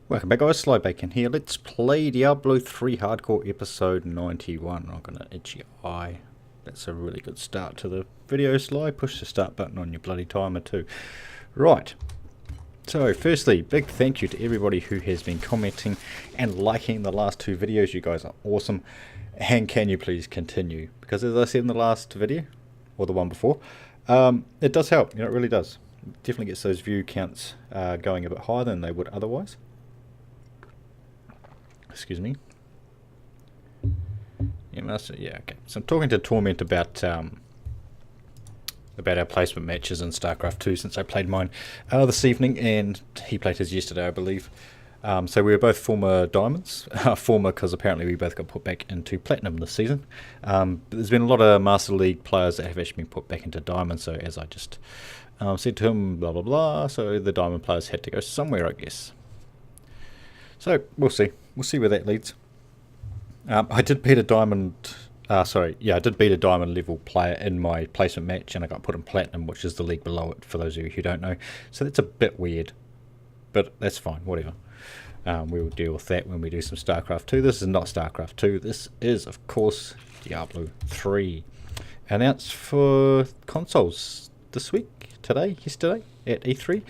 Welcome back guys, Slybacon here. Let's play Diablo 3 Hardcore episode 91. I've got an itchy eye. That's a really good start to the video, Sly. Push the start button on your bloody timer too. Right. So firstly, big thank you to everybody who has been commenting and liking the last two videos. You guys are awesome. And can you please continue? Because as I said in the last video, or the one before, it does help. You know, it really does. It definitely gets those view counts going a bit higher than they would otherwise. Excuse me. Yeah, okay. So I'm talking to Torment about our placement matches in StarCraft 2 since I played mine this evening, and he played his yesterday, I believe. So we were both former Diamonds, former because apparently we both got put back into Platinum this season. But there's been a lot of Master League players that have actually been put back into Diamond, so as I just said to him, blah blah blah, so the Diamond players had to go somewhere, I guess. So we'll see. We'll see where that leads. I did beat a Diamond. I did beat a Diamond level player in my placement match, and I got put in Platinum, which is the league below it. For those of you who don't know, so that's a bit weird, but that's fine. Whatever. We will deal with that when we do some StarCraft 2. This is not StarCraft 2. This is, of course, Diablo 3, announced for consoles this week, yesterday at E3.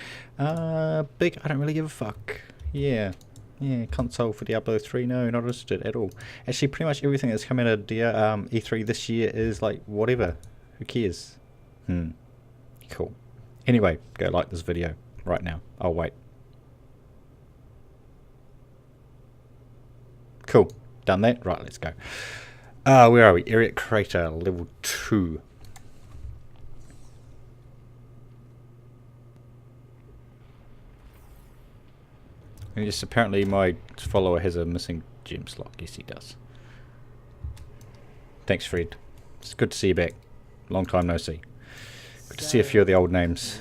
Big. I don't really give a fuck. Yeah, console for Diablo 3, no, not interested at all. Actually, pretty much everything that's come out of E3 this year is like, whatever. Who cares? Cool. Anyway, go like this video right now. I'll wait. Cool. Done that? Right, let's go. Where are we? Area Crater, level 2. And just apparently my follower has a missing gem slot. Yes, he does. Thanks, Fred. It's good to see you back. Long time no see. Good to see a few of the old names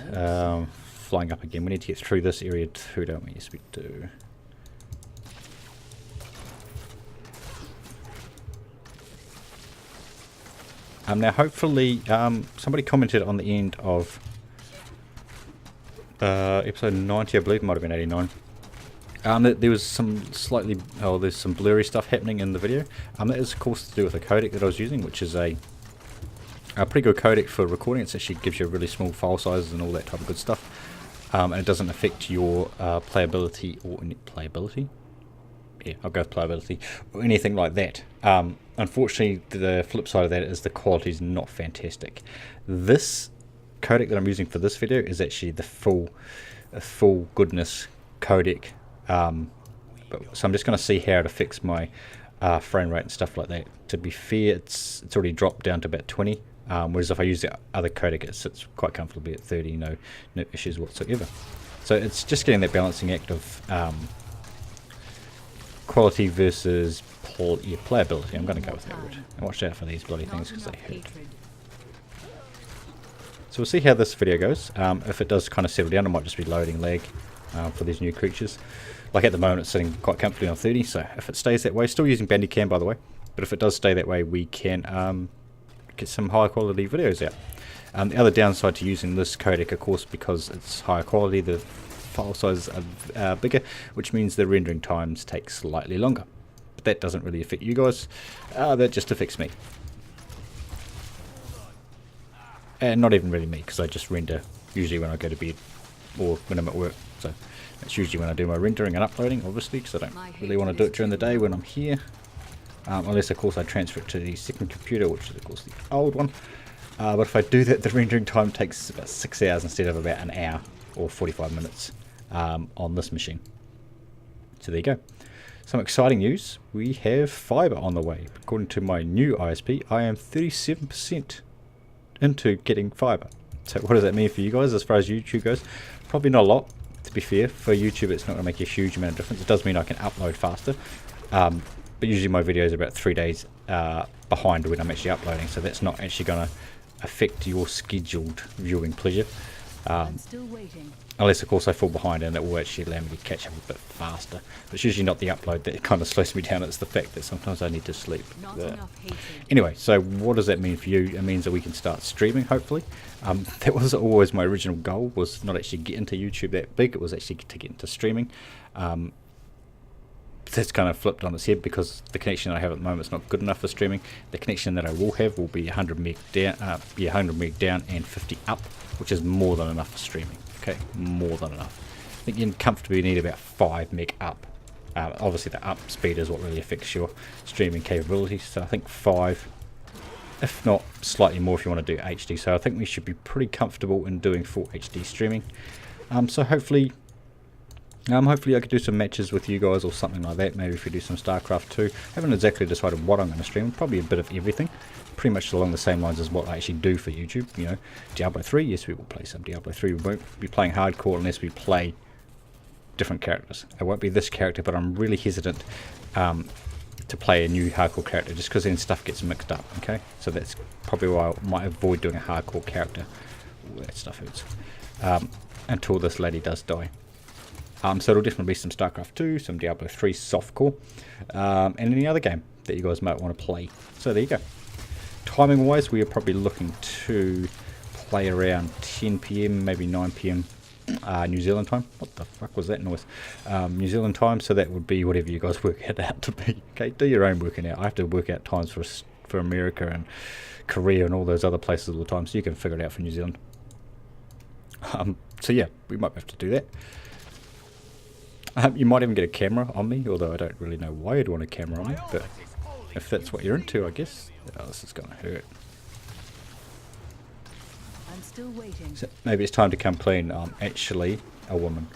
flying up again. We need to get through this area too, don't we? Yes, we do. Now, hopefully, somebody commented on the end of episode 90, I believe. It might have been 89. There was some there's some blurry stuff happening in the video. That is of course to do with the codec that I was using, which is a pretty good codec for recording. It actually gives you really small file sizes and all that type of good stuff. And it doesn't affect your playability or playability. Yeah, I'll go with playability or anything like that. Unfortunately, the flip side of that is the quality is not fantastic. This codec that I'm using for this video is actually the full goodness codec. So I'm just going to see how it affects my frame rate and stuff like that. To be fair, it's already dropped down to about 20, whereas if I use the other codec, it sits quite comfortably at 30, no issues whatsoever. So it's just getting that balancing act of quality versus playability. I'm going to go with that route. And watch out for these bloody things because they hurt. So we'll see how this video goes. If it does kind of settle down, it might just be loading lag for these new creatures. Like at the moment, it's sitting quite comfortably on 30, so if it stays that way, still using Bandicam by the way, but if it does stay that way, we can get some high quality videos out. The other downside to using this codec, of course, because it's higher quality, the file sizes are bigger, which means the rendering times take slightly longer. But that doesn't really affect you guys, that just affects me. And not even really me, because I just render usually when I go to bed or when I'm at work. So that's usually when I do my rendering and uploading, obviously, because I don't really want to do it during the day when I'm here. Unless, of course, I transfer it to the second computer, which is, of course, the old one. But if I do that, the rendering time takes about 6 hours instead of about an hour or 45 minutes on this machine. So there you go. Some exciting news. We have fibre on the way. According to my new ISP, I am 37% into getting fibre. So what does that mean for you guys as far as YouTube goes? Probably not a lot, to be fair. For YouTube, it's not going to make a huge amount of difference. It does mean I can upload faster, but usually my videos are about 3 days behind when I'm actually uploading, so that's not actually going to affect your scheduled viewing pleasure. I'm still waiting. Unless, of course, I fall behind, and it will actually allow me to catch up a bit faster. But it's usually not the upload that kind of slows me down, it's the fact that sometimes I need to sleep. Anyway, so what does that mean for you? It means that we can start streaming, hopefully. That was always my original goal, was not actually get into YouTube that big, it was actually to get into streaming. that's kind of flipped on its head because the connection I have at the moment is not good enough for streaming. The connection that I will have will be 100 meg down, 100 meg down and 50 up, which is more than enough for streaming. Okay, more than enough. I think you comfortably need about 5 meg up. Obviously the up speed is what really affects your streaming capabilities, so I think 5, if not slightly more if you want to do HD. So I think we should be pretty comfortable in doing full HD streaming. So hopefully I could do some matches with you guys or something like that. Maybe if we do some StarCraft 2. Haven't exactly decided what I'm going to stream. Probably a bit of everything. Pretty much along the same lines as what I actually do for YouTube. You know, Diablo 3, yes, we will play some Diablo 3. We won't be playing hardcore unless we play different characters. It won't be this character, but I'm really hesitant to play a new hardcore character just because then stuff gets mixed up. Okay, so that's probably why I might avoid doing a hardcore character. Ooh, that stuff hurts. Until this lady does die. So it'll definitely be some StarCraft 2, some Diablo 3 softcore, and any other game that you guys might want to play. So there you go. Timing wise, we are probably looking to play around 10 PM, maybe 9 PM New Zealand time. What the fuck was that noise? New Zealand time, so that would be whatever you guys work it out to be. Okay, do your own working out. I have to work out times for America and Korea and all those other places all the time, so you can figure it out for New Zealand. So yeah, we might have to do that. You might even get a camera on me, although I don't really know why you'd want a camera on me, but if that's what you're into, I guess. Oh, this is going to hurt. I'm still waiting. So maybe it's time to come clean. I'm actually a woman.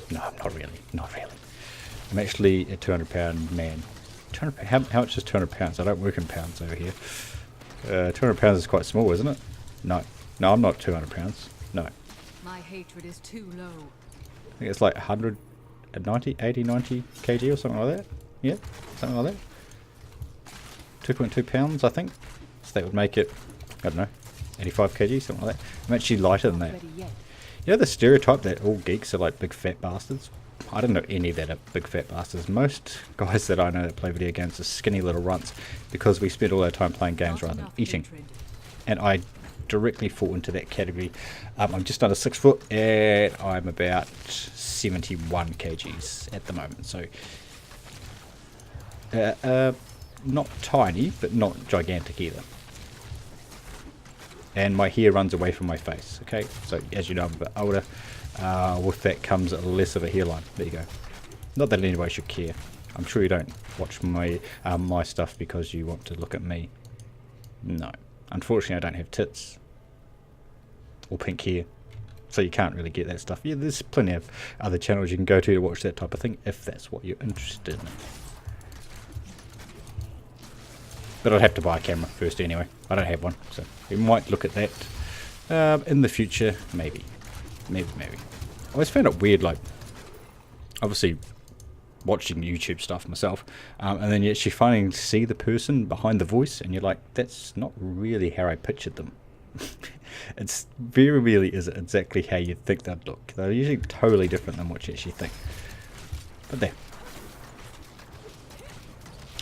No, not really. Not really. I'm actually a 200-pound man. 200, how much is 200 pounds? I don't work in pounds over here. 200 pounds is quite small, isn't it? No. No, I'm not 200 pounds. No. My hatred is too low. I think it's like 190, 80, 90 kg or something like that. Yeah, something like that. 2.2 pounds, I think. So that would make it, I don't know, 85 kg, something like that. I'm actually lighter than that. You know the stereotype that all geeks are like big fat bastards? I don't know any that are big fat bastards. Most guys that I know that play video games are skinny little runts because we spend all our time playing games rather than eating. And I directly fall into that category. I'm just under 6 foot and I'm about 71 kgs at the moment. So not tiny, but not gigantic either. And my hair runs away from my face. Okay, so as you know, I'm a bit older. With that comes less of a hairline. There you go. Not that anybody should care. I'm sure you don't watch my my stuff because you want to look at me. No, unfortunately, I don't have tits or pink hair, so you can't really get that stuff. Yeah, there's plenty of other channels you can go to watch that type of thing if that's what you're interested in. But I'd have to buy a camera first anyway. I don't have one, so we might look at that in the future, maybe. Maybe. I always found it weird, like, obviously watching YouTube stuff myself, and then you actually finally see the person behind the voice, and you're like, that's not really how I pictured them. It's very rarely is it exactly how you think they'd look. They're usually totally different than what you actually think. But there.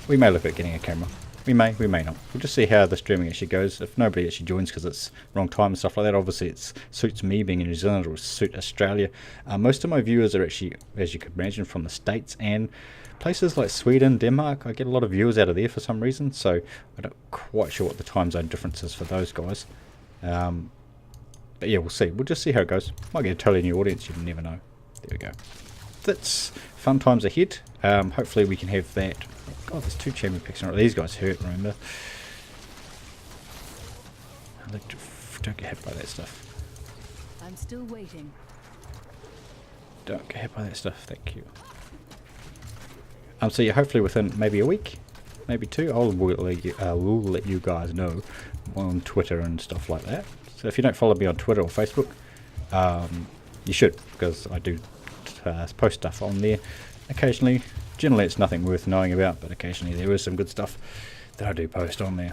We may look at getting a camera. We may not. We'll just see how the streaming actually goes. If nobody actually joins because it's wrong time and stuff like that, obviously it suits me being in New Zealand, or suit Australia. Most of my viewers are actually, as you could imagine, from the States and places like Sweden, Denmark. I get a lot of viewers out of there for some reason, so I'm not quite sure what the time zone difference is for those guys. But yeah, we'll see. We'll just see how it goes. Might get a totally new audience, you never know. There we go. That's fun times ahead. Hopefully we can have that. God, there's 2 champion picks in a row. These guys hurt, remember? Don't get hit by that stuff. I'm still waiting. Don't get hit by that stuff, thank you. So yeah, hopefully within maybe a week, maybe 2, will let you guys know on Twitter and stuff like that. So if you don't follow me on Twitter or Facebook, you should, because I do post stuff on there occasionally. Generally it's nothing worth knowing about, but occasionally there is some good stuff that I do post on there.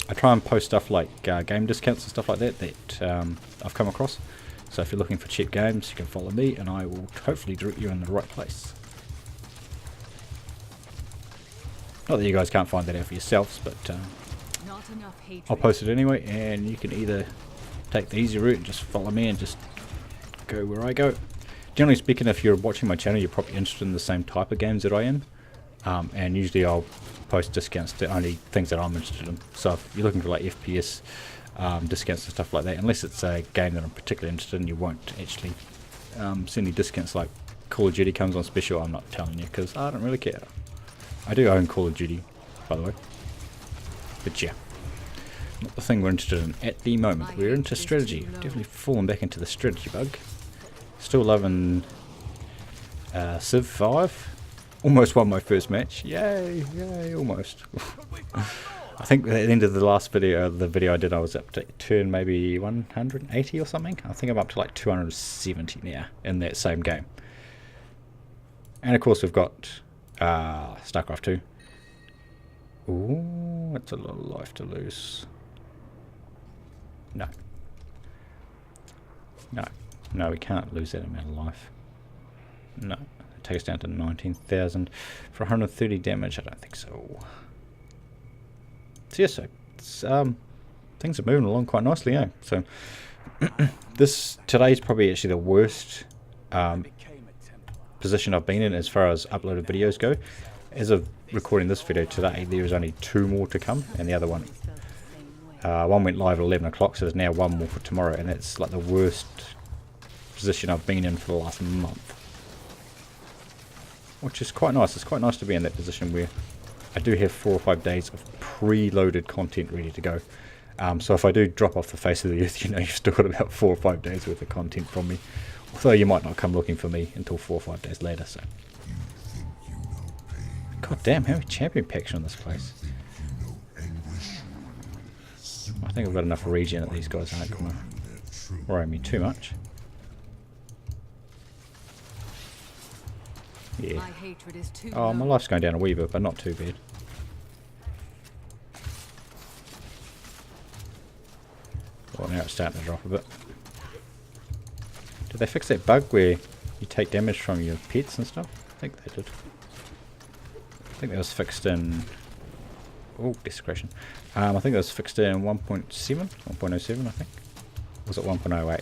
I try and post stuff like game discounts and stuff like that I've come across. So if you're looking for cheap games, you can follow me and I will hopefully direct you in the right place. Not that you guys can't find that out for yourselves, but Not enough hatred. I'll post it anyway, and you can either take the easy route and just follow me and just go where I go. generally speaking, if you're watching my channel, you're probably interested in the same type of games that I am. And usually I'll post discounts to only things that I'm interested in. So if you're looking for like FPS discounts and stuff like that, unless it's a game that I'm particularly interested in, you won't actually see any discounts. Like Call of Duty comes on special, I'm not telling you because I don't really care. I do own Call of Duty, by the way. But yeah, not the thing we're interested in at the moment. We're into strategy. Definitely fallen back into the strategy bug. Still loving Civ 5. Almost won my first match. Yay, yay, almost. I think at the end of the last video, the video I did, I was up to turn maybe 180 or something. I think I'm up to like 270 now in that same game. And of course we've got StarCraft 2. Ooh, that's a lot of life to lose. No. No. No, we can't lose that amount of life. No. Take us down to 19,000 for 130 damage. I don't think so. So yes, it's, things are moving along quite nicely, yeah. So today's probably actually the worst position I've been in as far as uploaded videos go. As of recording this video today, there is only 2 more to come, and the other one went live at 11 o'clock, so there's now 1 more for tomorrow, and it's like the worst position I've been in for the last month. Which is quite nice. It's quite nice to be in that position where I do have 4 or 5 days of preloaded content ready to go. So if I do drop off the face of the earth, you know, you've still got about 4 or 5 days worth of content from me. Although you might not come looking for me until 4 or 5 days later. So, god damn, how many champion packs are in this place? I think I've got enough regen that these guys aren't going to worry me too much. Yeah. My hatred is too Oh, my low. life's going down a wee bit, but not too bad. Well, now it's starting to drop a bit. Did they fix that bug where you take damage from your pets and stuff? I think they did. I think that was fixed in... Oh, desecration. I think that was fixed in 1.7? 1.07, I think. Or was it 1.08?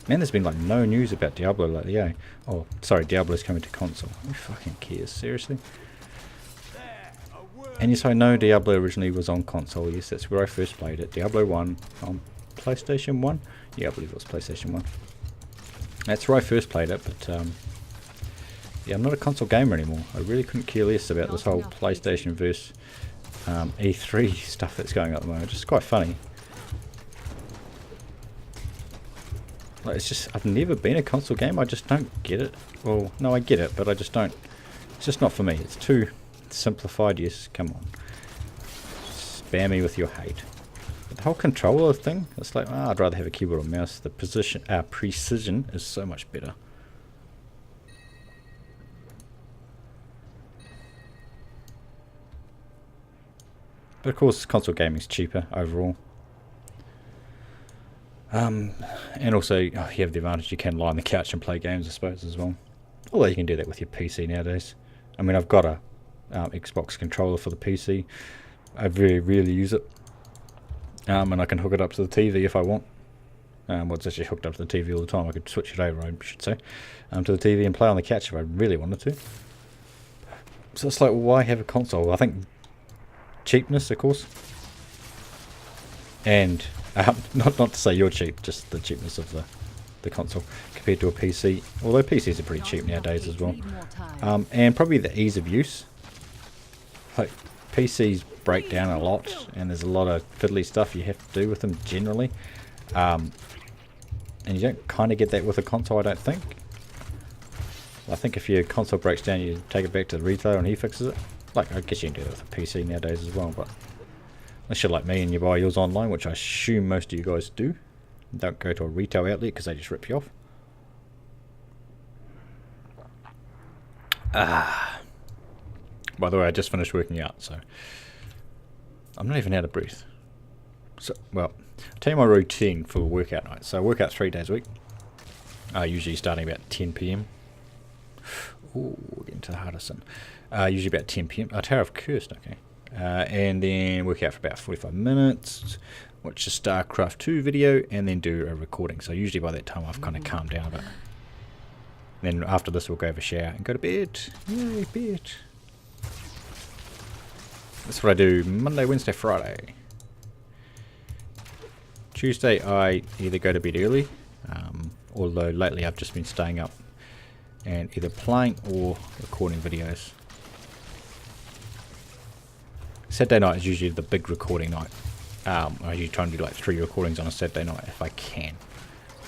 Man, there's been like no news about Diablo lately, eh? Oh, sorry, Diablo's coming to console. Who fucking cares, seriously? And yes, I know Diablo originally was on console. Yes, that's where I first played it. Diablo 1 on PlayStation 1? Yeah, I believe it was PlayStation 1. That's where I first played it, but yeah, I'm not a console gamer anymore. I really couldn't care less about this whole PlayStation versus E3 stuff that's going on at the moment. It's just quite funny. Like, it's just, I've never been a console game. I just don't get it. Well, no, I get it, but I just don't. It's just not for me. It's too simplified. Yes, come on. Spam me with your hate. But the whole controller thing, it's like, oh, I'd rather have a keyboard or mouse. The precision is so much better. But of course, console gaming is cheaper overall. And also, you have the advantage you can lie on the couch and play games, I suppose, as well. Although you can do that with your PC nowadays. I mean, I've got a Xbox controller for the PC. I very rarely use it. And I can hook it up to the TV if I want. Well, it's actually hooked up to the TV all the time. I could switch it over, I should say, to the TV and play on the couch if I really wanted to. So it's like, well, why have a console? I think cheapness, of course. And not to say you're cheap, just the cheapness of the console compared to a PC. Although PCs are pretty cheap nowadays as well. And probably the ease of use. Like, PCs break down a lot, and there's a lot of fiddly stuff you have to do with them generally. And you don't kind of get that with a console, I don't think. I think if your console breaks down, you take it back to the retailer and he fixes it. Like, I guess you can do that with a PC nowadays as well, but unless you're like me and you buy yours online, which I assume most of you guys do. Don't go to a retail outlet because they just rip you off. By the way, I just finished working out, so I'm not even out of breath. So, well, I'll tell you my routine for workout night. So I work out 3 days a week. Usually starting about 10 PM. Ooh, we're getting to the hardest one. Usually about 10 PM. Tower of Cursed, okay. And then work out for about 45 minutes, watch a StarCraft 2 video, and then do a recording. So usually by that time I've kind of calmed down a bit. Then after this we'll go have a shower and go to bed. Yay, bed. That's what I do Monday, Wednesday, Friday. Tuesday I either go to bed early, although lately I've just been staying up and either playing or recording videos. Saturday night is usually the big recording night. I usually try and do like 3 recordings on a Saturday night if I can,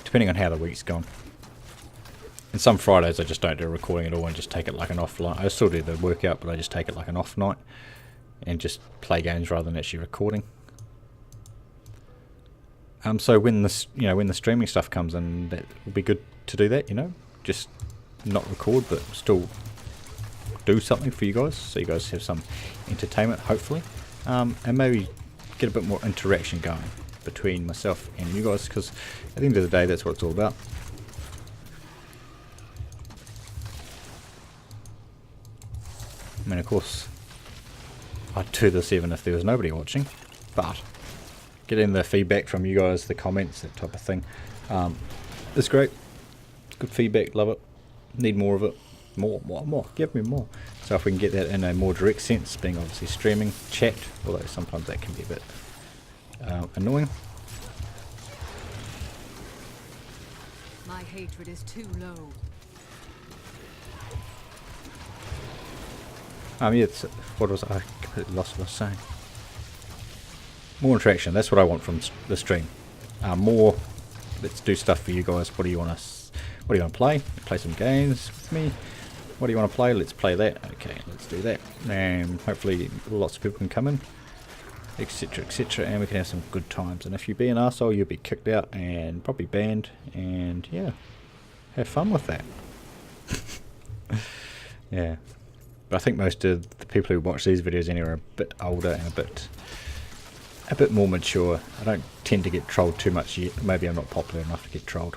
depending on how the week's gone. And some Fridays I just don't do a recording at all and just take it like an off night. I still do the workout, but I just take it like an off night and just play games rather than actually recording. So when this, when the streaming stuff comes in, that will be good to do that. Just not record, but still do something for you guys, so you guys have some entertainment, hopefully, and maybe get a bit more interaction going between myself and you guys, because at the end of the day, that's what it's all about. I mean, of course, I'd do this even if there was nobody watching, but getting the feedback from you guys, the comments, that type of thing, is great. Good feedback, love it. Need more of it. More. Give me more. So if we can get that in a more direct sense, being obviously streaming, chat, although sometimes that can be a bit annoying. My hatred is too low. Yeah, what was I completely lost what I was saying. More interaction. That's what I want from the stream. More. Let's do stuff for you guys. What do you want to play? Play some games with me. What do you want to play? Let's play that. Okay, let's do that. And hopefully lots of people can come in, etc, etc, and we can have some good times. And if you be an arsehole, you'll be kicked out and probably banned, and yeah, have fun with that. Yeah, but I think most of the people who watch these videos anyway are a bit older and a bit more mature. I don't tend to get trolled too much yet. Maybe I'm not popular enough to get trolled.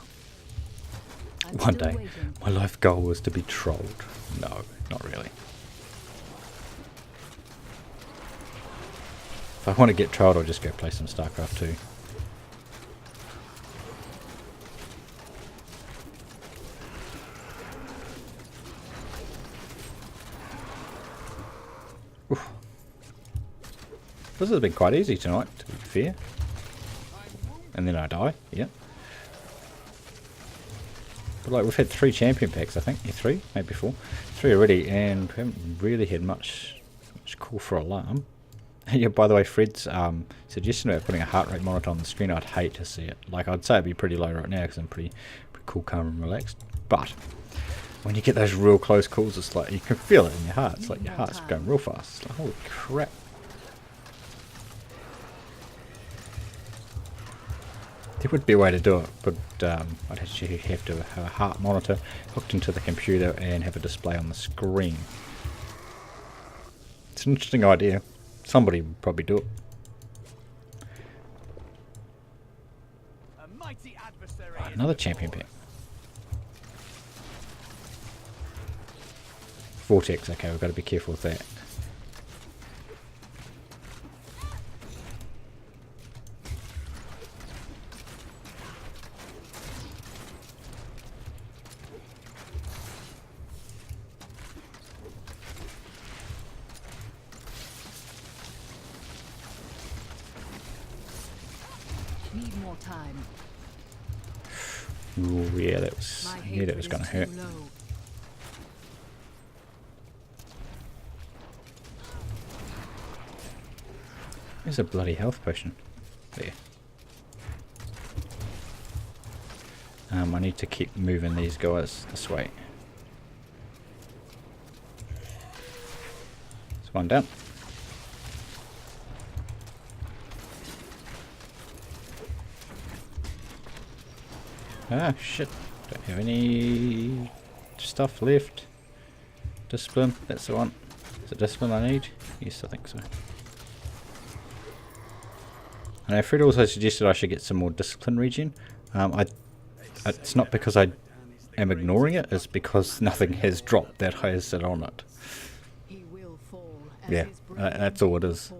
One day, my life goal was to be trolled. No, not really. If I want to get trolled, I'll just go play some StarCraft 2. Oof. This has been quite easy tonight, to be fair. And then I die, yeah. But like, we've had 3 champion packs, I think. Yeah, 3, maybe 4. 3 already, and we haven't really had much call for alarm. Yeah, by the way, Fred's suggestion about putting a heart rate monitor on the screen, I'd hate to see it. Like, I'd say it'd be pretty low right now because I'm pretty cool, calm and relaxed. But when you get those real close calls, it's like, you can feel it in your heart. It's like your heart's going real fast. It's like, holy crap. There would be a way to do it, but I'd actually have to have a heart monitor hooked into the computer and have a display on the screen. It's an interesting idea. Somebody would probably do it. Oh, another champion pack. Vortex, okay, we've got to be careful with that. Need more time. Ooh, yeah, that was. I knew that was going to hurt. There's a bloody health potion. There. I need to keep moving these guys this way. There's one down. Ah, shit. Don't have any stuff left. Discipline, that's the one. Is it discipline I need? Yes, I think so. And Fred also suggested I should get some more discipline regen. It's not because I am ignoring it, it's because nothing has dropped that has it on it. He will fall Yeah, that's all it is.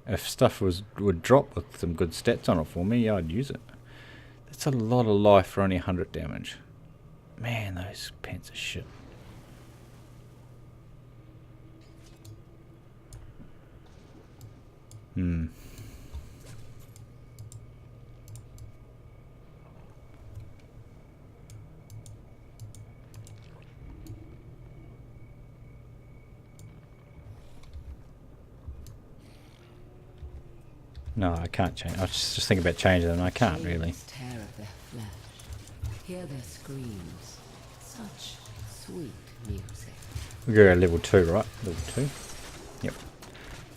If stuff would drop with some good stats on it for me, yeah, I'd use it. That's a lot of life for only 100 damage. Man, those pants are shit. Hmm. No, I can't change. I was just thinking about changing them. I can't really. Tear of their flesh. Hear their screams. Such sweet music. We go to level 2, right? Level 2. Yep.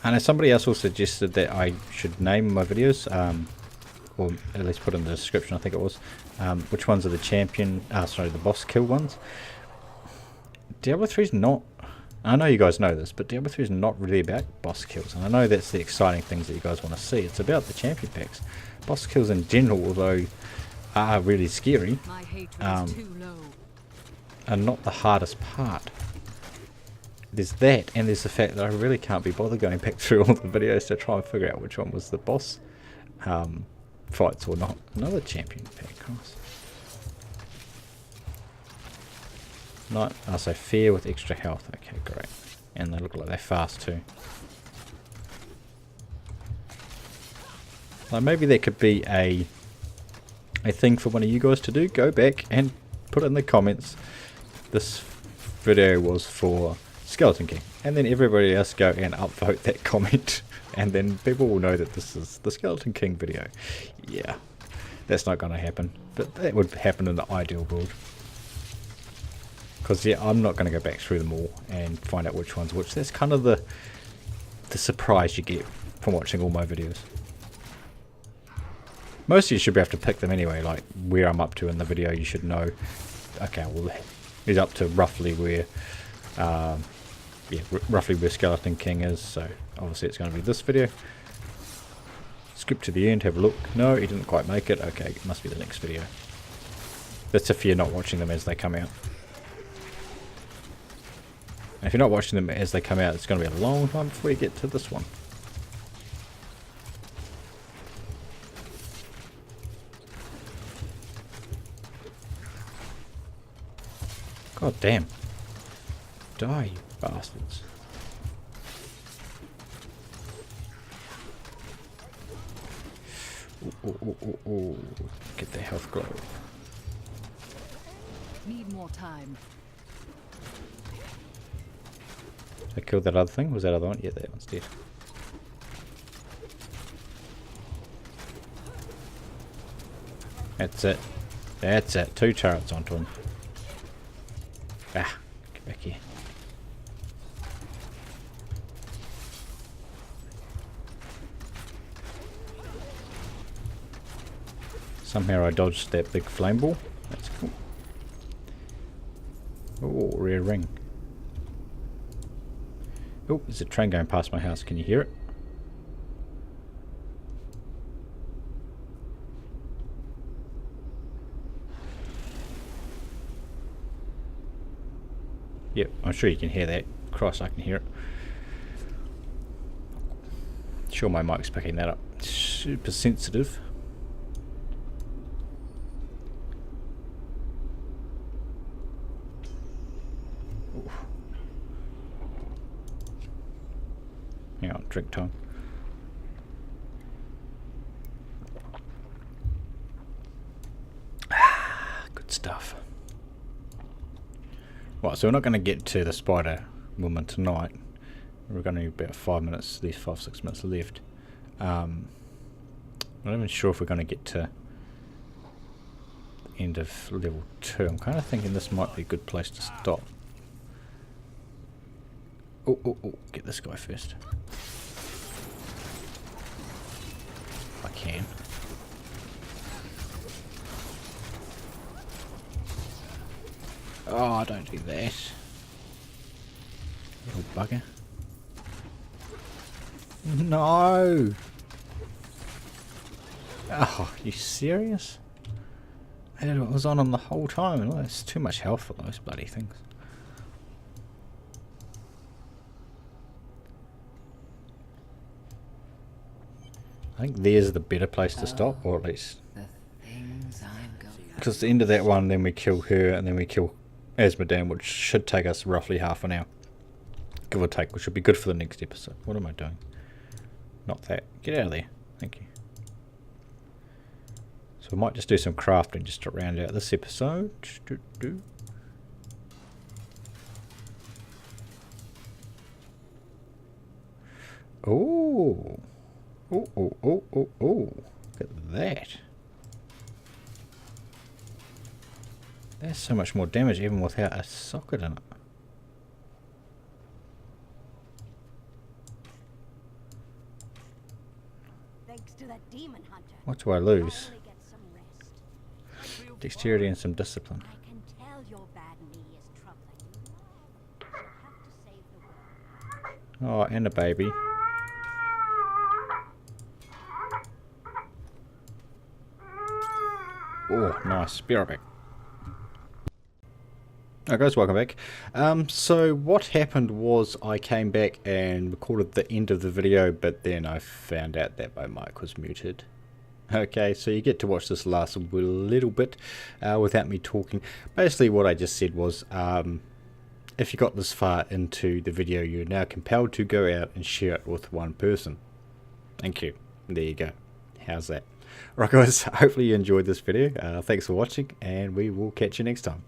And somebody else also suggested that I should name my videos, or at least put in the description, I think it was, which ones are the champion, sorry, the boss kill ones. Diablo 3 is not, I know you guys know this, but Diablo 3 is not really about boss kills, and I know that's the exciting things that you guys want to see. It's about the champion packs. Boss kills in general, although are really scary, My hatred is too low. are not the hardest part. There's that, and there's the fact that I really can't be bothered going back through all the videos to try and figure out which one was the boss fights or not. Another champion pack, nice. Not, so fair with extra health. Okay, great. And they look like they're fast too. Like maybe there could be a thing for one of you guys to do. Go back and put it in the comments. This video was for Skeleton King, and then everybody else go and upvote that comment, and then people will know that this is the Skeleton King video. Yeah, that's not going to happen, but that would happen in the ideal world. Because yeah, I'm not going to go back through them all and find out which one's which. That's kind of the surprise you get from watching all my videos. Most of you should be able to pick them anyway, like where I'm up to in the video. You should know, okay, well, he's up to roughly where, roughly where Skeleton King is. So obviously it's going to be this video. Skip to the end, have a look. No, he didn't quite make it. Okay, it must be the next video. That's if you're not watching them as they come out. And if you're not watching them as they come out, it's going to be a long time before you get to this one. God damn. Die, you bastards. Ooh. Get the health glow. Need more time. I killed that other thing. Was that other one? Yeah, that one's dead. That's it. That's it. 2 turrets onto him. Ah, get back here. Somehow I dodged that big flame ball. That's cool. Oh, rare ring. Oh, there's a train going past my house. Can you hear it? Yep, I'm sure you can hear that. Christ, I can hear it. Sure my mic's picking that up. Super sensitive. Ooh. Hang on, drink time. Good stuff. Right, so we're not going to get to the spider woman tonight. We're going to need about 5 minutes, these 5-6 minutes left. I'm not even sure if we're going to get to the end of level 2. I'm kind of thinking this might be a good place to stop. Oh, get this guy first. If I can. Oh, don't do that. Little bugger. No! Oh, you serious? I had it was on him the whole time, and it's too much health for those bloody things. I think there's the better place to stop, or at least... The things Because at the end of that one, then we kill her, and then we kill Asmodan, which should take us roughly half an hour. Give or take, which should be good for the next episode. What am I doing? Not that. Get out of there. Thank you. So we might just do some crafting just to round out this episode. Oh. Oh, oh, oh, oh, oh. Look at that. That's so much more damage even without a socket in it. Thanks to that demon hunter. What do I lose? Finally get some rest. Dexterity and some discipline. I can tell your bad knee is troubling you. You'll have to save the world. Oh, and a baby. Oh, nice. Be right back. Alright guys, welcome back. So what happened was I came back and recorded the end of the video, but then I found out that my mic was muted. Okay, so you get to watch this last little bit without me talking. Basically what I just said was, if you got this far into the video, you're now compelled to go out and share it with one person. Thank you. There you go. How's that? Alright guys, hopefully you enjoyed this video. Thanks for watching, and we will catch you next time.